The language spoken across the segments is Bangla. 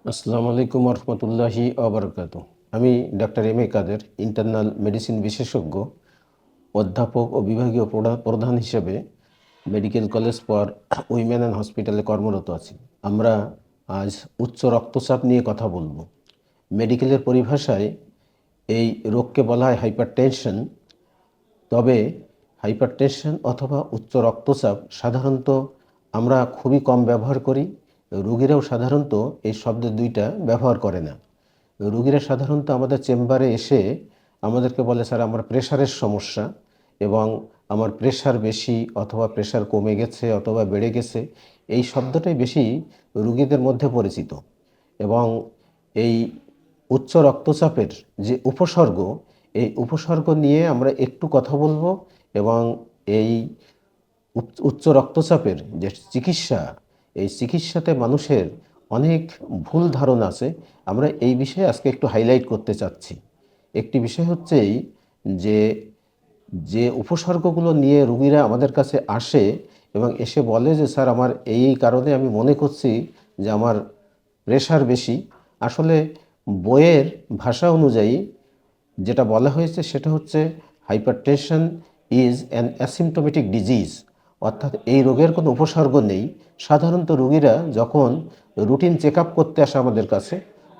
আসসালামু আলাইকুম রহমতুল্লাহি আবরকাত। আমি doctor M A Quader, internal medicine বিশেষজ্ঞ, অধ্যাপক ও বিভাগীয় প্রধান হিসেবে medical college for women and হসপিটালে কর্মরত আছি। আমরা আজ উচ্চ রক্তচাপ নিয়ে কথা বলবো। মেডিকেলের পরিভাষায় এই রোগকে বলা হয় হাইপারটেনশন। তবে হাইপারটেনশন অথবা উচ্চ রক্তচাপ সাধারণত আমরা খুবই কম ব্যবহার করি। রোগীরাও সাধারণত এই শব্দ দুইটা ব্যবহার করে না। রোগীরা সাধারণত আমাদের চেম্বারে এসে আমাদেরকে বলে, স্যার আমার প্রেশারের সমস্যা এবং আমার প্রেশার বেশি অথবা প্রেশার কমে গেছে অথবা বেড়ে গেছে। এই শব্দটাই বেশি রোগীদের মধ্যে পরিচিত। এবং এই উচ্চ রক্তচাপের যে উপসর্গ, এই উপসর্গ নিয়ে আমরা একটু কথা বলবো। এবং এই উচ্চ রক্তচাপের যে চিকিৎসা, এই চিকিৎসাতে মানুষের অনেক ভুল ধারণা আছে। আমরা এই বিষয়ে আজকে একটু হাইলাইট করতে চাচ্ছি। একটি বিষয় হচ্ছে এই যে যে উপসর্গগুলো নিয়ে রোগীরা আমাদের কাছে আসে এবং এসে বলে যে স্যার আমার এই কারণে আমি মনে করছি যে আমার প্রেশার বেশি। আসলে বইয়ের ভাষা অনুযায়ী যেটা বলা হয়েছে সেটা হচ্ছে hypertension is an asymptomatic disease, অর্থাৎ এই রোগের কোনো উপসর্গ নেই। সাধারণত রোগীরা যখন রুটিন চেক আপ করতে আসে আমাদের কাছে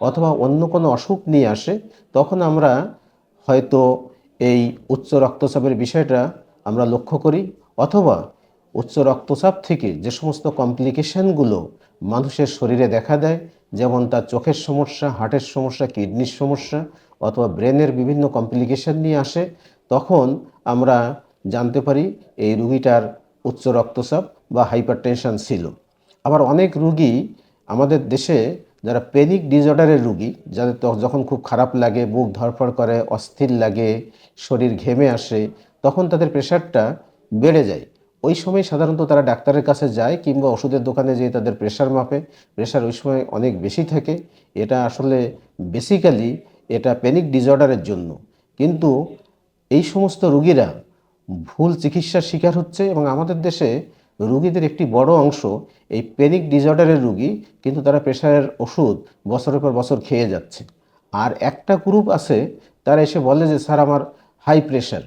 অথবা অন্য কোনো অসুখ নিয়ে আসে, তখন আমরা হয়তো এই উচ্চ রক্তচাপের বিষয়টা আমরা লক্ষ্য করি, অথবা উচ্চ রক্তচাপ থেকে যে সমস্ত কমপ্লিকেশানগুলো মানুষের শরীরে দেখা দেয়, যেমন তার চোখের সমস্যা, হার্টের সমস্যা, কিডনির সমস্যা অথবা ব্রেনের বিভিন্ন কমপ্লিকেশান নিয়ে আসে, তখন আমরা জানতে পারি এই রুগীটার উচ্চ রক্তচাপ বা হাইপারটেনশন ছিল। আবার অনেক রুগী আমাদের দেশে যারা প্যানিক ডিসঅর্ডারের রুগী, যাদের যখন খুব খারাপ লাগে, বুক ধড়ফড় করে, অস্থির লাগে, শরীর ঘেমে আসে, তখন তাদের প্রেশারটা বেড়ে যায়। ওই সময় সাধারণত তারা ডাক্তারের কাছে যায় কিংবা ওষুধের দোকানে যেয়ে তাদের প্রেশার মাপে। প্রেশার ওই সময় অনেক বেশি থাকে। এটা আসলে বেসিক্যালি এটা প্যানিক ডিসঅর্ডারের জন্য। কিন্তু এই সমস্ত রুগীরা ভুল চিকিৎসার শিকার হচ্ছে এবং আমাদের দেশে রুগীদের একটি বড় অংশ এই প্যানিক ডিসঅর্ডারের রুগী, কিন্তু তারা প্রেশারের ওষুধ বছরের পর বছর খেয়ে যাচ্ছে। আর একটা গ্রুপ আছে, তারা এসে বলে যে স্যার আমার হাই প্রেশার।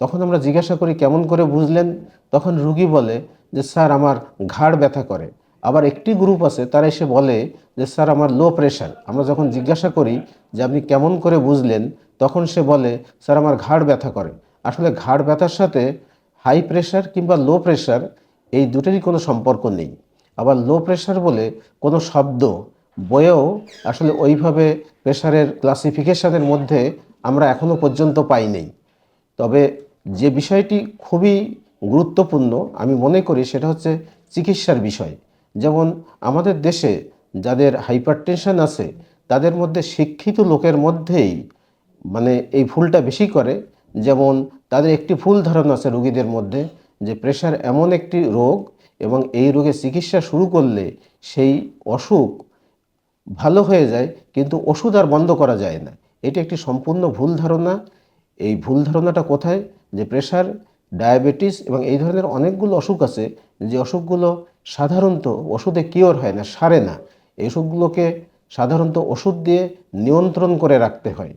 তখন আমরা জিজ্ঞাসা করি কেমন করে বুঝলেন? তখন রুগী বলে যে স্যার আমার ঘাড় ব্যথা করে। আবার একটি গ্রুপ আছে, তারা এসে বলে যে স্যার আমার লো প্রেশার। আমরা যখন জিজ্ঞাসা করি যে আপনি কেমন করে বুঝলেন, তখন সে বলে স্যার আমার ঘাড় ব্যথা করে। আসলে ঘাড় ব্যথার সাথে হাই প্রেশার কিংবা লো প্রেশার এই দুটোরই কোনো সম্পর্ক নেই। আবার লো প্রেশার বলে কোনো শব্দ বইয়েও আসলে ওইভাবে প্রেশারের ক্লাসিফিকেশনের মধ্যে আমরা এখনও পর্যন্ত পাই নাই। তবে যে বিষয়টি খুবই গুরুত্বপূর্ণ আমি মনে করি সেটা হচ্ছে চিকিৎসার বিষয়। যেমন আমাদের দেশে যাদের হাইপারটেনশন আছে, তাদের মধ্যে শিক্ষিত লোকের মধ্যেই এই ভুলটা বেশি করে। যেমন তাদের একটি ভুল ধারণা আছে রোগীদের মধ্যে যে প্রেশার এমন একটি রোগ এবং এই রোগের চিকিৎসা শুরু করলে সেই অসুখ ভালো হয়ে যায়, কিন্তু ওষুধ আর বন্ধ করা যায় না। এটি একটি সম্পূর্ণ ভুল ধারণা। এই ভুল ধারণাটা কোথায়? যে প্রেশার, ডায়াবেটিস এবং এই ধরনের অনেকগুলো অসুখ আছে যে অসুখগুলো সাধারণত ওষুধে কিওর হয় না, সারে না। এই অসুখগুলোকে সাধারণত ওষুধ দিয়ে নিয়ন্ত্রণ করে রাখতে হয়।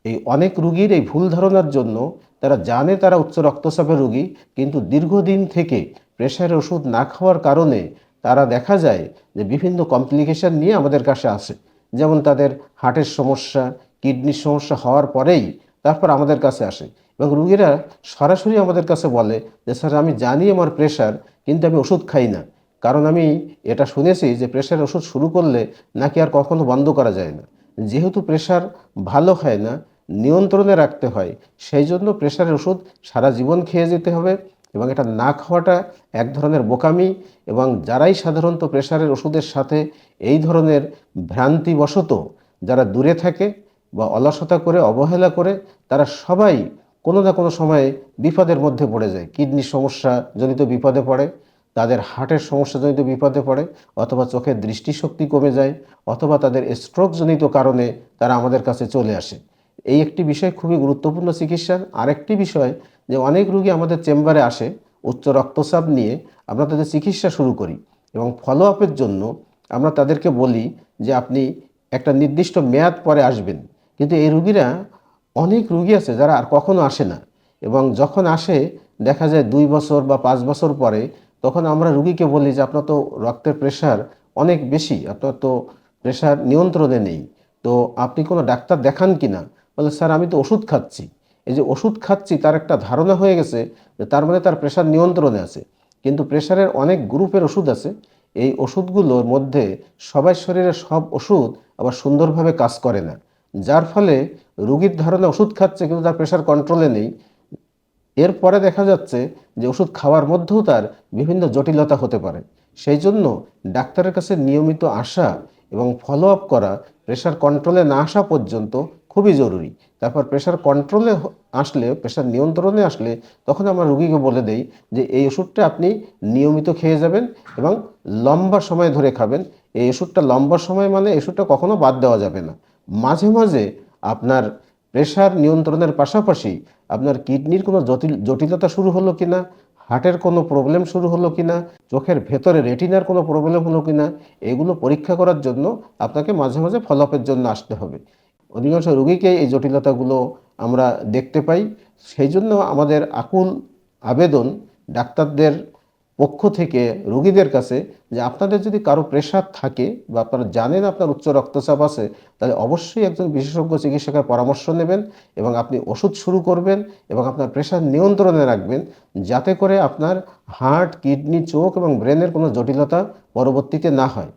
এই অনেক রুগীর এই ভুল ধারণার জন্য তারা জানে তারা উচ্চ রক্তচাপের রুগী, কিন্তু দীর্ঘদিন থেকে প্রেশারের ওষুধ না খাওয়ার কারণে তারা দেখা যায় যে বিভিন্ন কমপ্লিকেশান নিয়ে আমাদের কাছে আসে। যেমন তাদের হার্টের সমস্যা, কিডনির সমস্যা হওয়ার পরেই তারপর আমাদের কাছে আসে এবং রুগীরা সরাসরি আমাদের কাছে বলে যে স্যার আমি জানি আমার প্রেশার, কিন্তু আমি ওষুধ খাই না। কারণ আমি এটা শুনেছি যে প্রেশারের ওষুধ শুরু করলে নাকি আর কখনো বন্ধ করা যায় না। যেহেতু প্রেশার ভালো হয় না, নিয়ন্ত্রণে রাখতে হয়, সেই জন্য প্রেশারের ওষুধ সারা জীবন খেয়ে যেতে হবে এবং এটা না খাওয়াটা এক ধরনের বোকামি। এবং যারাই সাধারণত প্রেশারের ওষুধের সাথে এই ধরনের ভ্রান্তিবশত যারা দূরে থাকে বা অলসতা করে, অবহেলা করে, তারা সবাই কোনো না কোনো সময়ে বিপদের মধ্যে পড়ে যায়। কিডনির সমস্যা জনিত বিপদে পড়ে, তাদের হার্টের সমস্যাজনিত বিপদে পড়ে, অথবা চোখের দৃষ্টিশক্তি কমে যায়, অথবা তাদের স্ট্রোকজনিত কারণে তারা আমাদের কাছে চলে আসে। এই একটি বিষয় খুবই গুরুত্বপূর্ণ চিকিৎসার। আরেকটি বিষয় যে অনেক রোগী আমাদের চেম্বারে আসে উচ্চ রক্তচাপ নিয়ে, আমরা তাদের চিকিৎসা শুরু করি এবং ফলো আপের জন্য আমরা তাদেরকে বলি যে আপনি একটা নির্দিষ্ট মেয়াদ পরে আসবেন, কিন্তু এই রুগীরা, অনেক রুগী আছে যারা আর কখনো আসে না, এবং যখন আসে দেখা যায় 2 বছর বা 5 বছর পরে। তখন আমরা রুগীকে বলি যে আপনার তো রক্তের প্রেশার অনেক বেশি, আপনার তো প্রেশার নিয়ন্ত্রণে নেই, তো আপনি কোনো ডাক্তার দেখান কি না? বলে স্যার আমি তো ওষুধ খাচ্ছি। এই যে ওষুধ খাচ্ছি, তার একটা ধারণা হয়ে গেছে যে তার মানে তার প্রেশার নিয়ন্ত্রণে আছে, কিন্তু প্রেশারের অনেক গ্রুপের ওষুধ আছে। এই ওষুধগুলোর মধ্যে সবার শরীরে সব ওষুধ আবার সুন্দরভাবে কাজ করে না, যার ফলে রুগীর ধারণা ওষুধ খাচ্ছে কিন্তু তার প্রেশার কন্ট্রোলে নেই। এরপরে দেখা যাচ্ছে যে ওষুধ খাওয়ার মধ্যেও তার বিভিন্ন জটিলতা হতে পারে। সেই জন্য ডাক্তারের কাছে নিয়মিত আসা এবং ফলো আপ করা প্রেশার কন্ট্রোলে না আসা পর্যন্ত খুবই জরুরি। তারপর প্রেশার কন্ট্রোলে আসলে, প্রেশার নিয়ন্ত্রণে আসলে, তখন আমরা রুগীকে বলে দেই যে এই ওষুধটা আপনি নিয়মিত খেয়ে যাবেন এবং লম্বা সময় ধরে খাবেন। এই ওষুধটা লম্বা সময় মানে এই ওষুধটা কখনো বাদ দেওয়া যাবে না। মাঝে মাঝে আপনার প্রেশার নিয়ন্ত্রণের পাশাপাশি আপনার কিডনির কোনো জটিলতা শুরু হলো কিনা, হার্টের কোনো প্রবলেম শুরু হলো কিনা, চোখের ভেতরে রেটিনার কোনো প্রবলেম হলো কিনা, এগুলো পরীক্ষা করার জন্য আপনাকে মাঝে মাঝে ফলো আপের জন্য আসতে হবে। অধিকাংশ রোগীকে এই জটিলতাগুলো আমরা দেখতে পাই। সেই জন্য আমাদের আকুল আবেদন ডাক্তারদের পক্ষ থেকে রোগীদের কাছে যে আপনাদের যদি কারো প্রেশার থাকে বা আপনারা জানেন আপনার উচ্চ রক্তচাপ আছে, তাহলে অবশ্যই একজন বিশেষজ্ঞ চিকিৎসকের পরামর্শ নেবেন এবং আপনি ওষুধ শুরু করবেন এবং আপনার প্রেশার নিয়ন্ত্রণে রাখবেন, যাতে করে আপনার হার্ট, কিডনি, চোখ এবং ব্রেনের কোনো জটিলতা পরবর্তীতে না হয়।